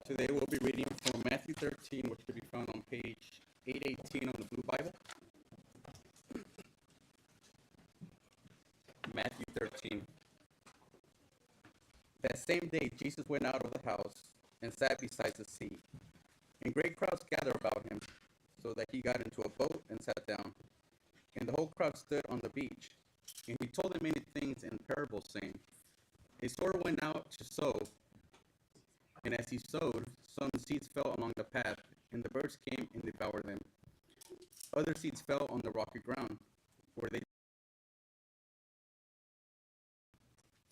Today we'll be reading from Matthew 13, which can be found on page 818 on the Blue Bible. Matthew 13. That same day Jesus went out of the house and sat beside the sea. And great crowds gathered about him, so that he got into a boat and sat down. And the whole crowd stood on the beach. And he told them many things in parables, saying, A sower went out to sow, and as he sowed, some seeds fell along the path, and the birds came and devoured them. Other seeds fell on the rocky ground, where they,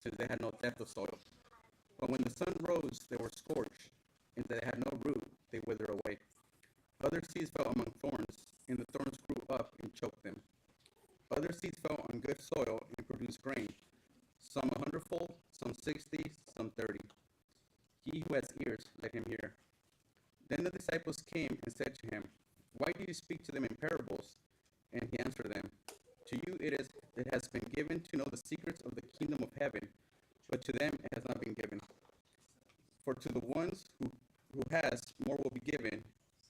since they had no depth of soil. But when the sun rose, they were scorched, and they had no root, they withered away. Other seeds fell among thorns, and the thorns grew up and choked them. Other seeds fell on good soil and produced grain, some 100-fold, some 60, some 30. He who has ears, let him hear. Then the disciples came and said to him, Why do you speak to them in parables? And he answered them, To you it has been given to know the secrets of the kingdom of heaven, but to them it has not been given. For to the ones who has, more will be given,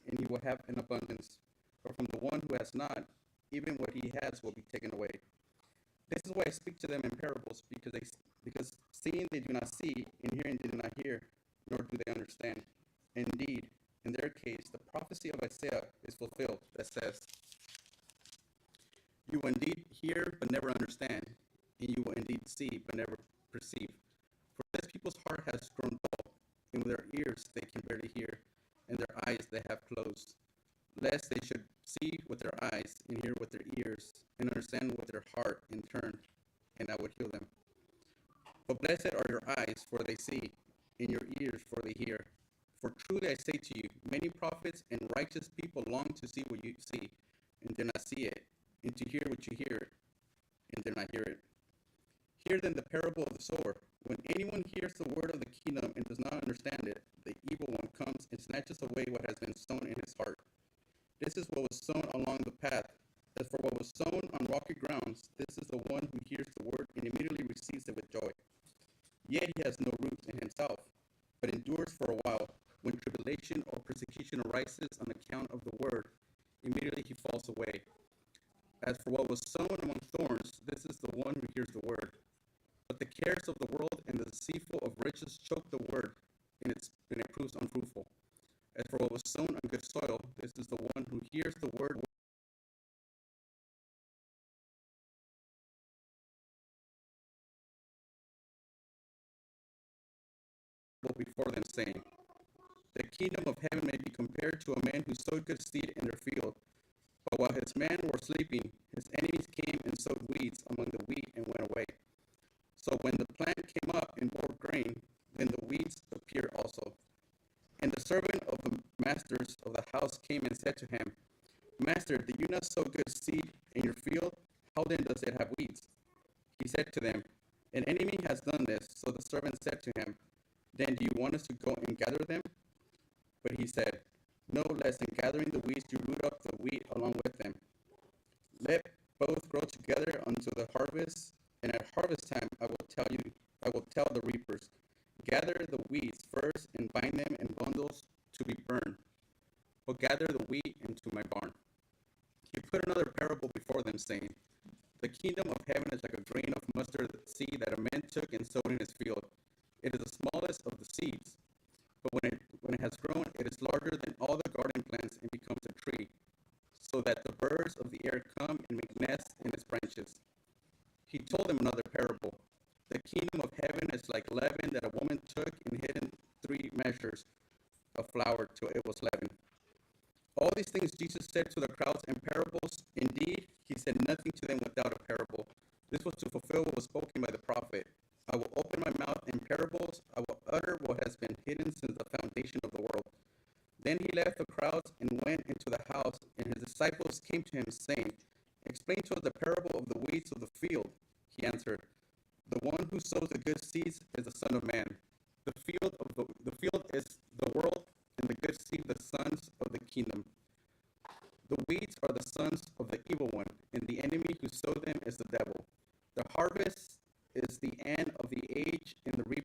and he will have an abundance. But from the one who has not, even what he has will be taken away. This is why I speak to them in parables, because seeing they do not see, and hearing they do not hear, nor do they understand. Indeed, in their case, the prophecy of Isaiah is fulfilled that says, You will indeed hear, but never understand, and you will indeed see, but never perceive. For this people's heart has grown dull, and with their ears they can barely hear, and their eyes they have closed, lest they should see with their eyes, and hear with their ears, and understand with their heart in turn, and I would heal them. But blessed are your eyes, for they see, and your ears, for they hear. For truly I say to you, many prophets and righteous people long to see what you see, and do not see it, and to hear what you hear, and do not hear it. Hear then the parable of the sower. When anyone hears the word of the kingdom and does not understand it, the evil one comes and snatches away what has been sown in his heart. This is what was sown along the path. As for what was sown on rocky grounds, this is the one who hears the word and immediately receives it with joy. Yet he has no root in himself, but endures for a while. When tribulation or persecution arises on account of the word, immediately he falls away. As for what was sown among thorns, this is the one who hears the word. But the cares of the world and the deceitful of riches choke the word, and it proves unfruitful. As for what was sown on good soil, this is the one who hears the word before them, saying, The kingdom of heaven may be compared to a man who sowed good seed in their field. But while his men were sleeping, his enemies came and sowed weeds among the wheat and went away. So when the plant came up and bore grain, then the weeds appeared also. And the servant of the masters of the house came and said to him, Master, did you not sow good seed in your field? How then does it have weeds? He said to them, An enemy has done this. So the servant said to him, Then do you want us to go and gather them? But he said, No, lest in gathering the weeds you root up the wheat along with them. Let both grow together until the harvest, and at harvest time I will tell the reapers, Gather the weeds first and bind them in bundles to be burned, but gather the wheat into my barn. He put another parable before them, saying, The kingdom of heaven is like a grain of mustard seed that a man took and sowed in his field. It is the smallest of the seeds, but when it has grown, it is larger than all the garden plants and becomes a tree, so that the birds of the air come and make nests in its branches. He told them another parable. The kingdom of heaven is like leaven that a woman took and hid in 3 measures of flour till it was leavened. All these things Jesus said to the crowds in parables. Indeed, he said nothing to them without a parable. This was to fulfill what was spoken by the prophet. I will open my mouth in parables. I will utter what has been hidden since the foundation of the world. Then he left the crowds and went into the house, and his disciples came to him, saying, Explain to us the parable of the weeds of the field. He answered, The one who sows the good seeds is the Son of Man. The field is the world, and the good seed the sons of the kingdom. The weeds are the sons of the evil one, and the enemy who sowed them is the devil. The harvest is the end of the age, and the reapers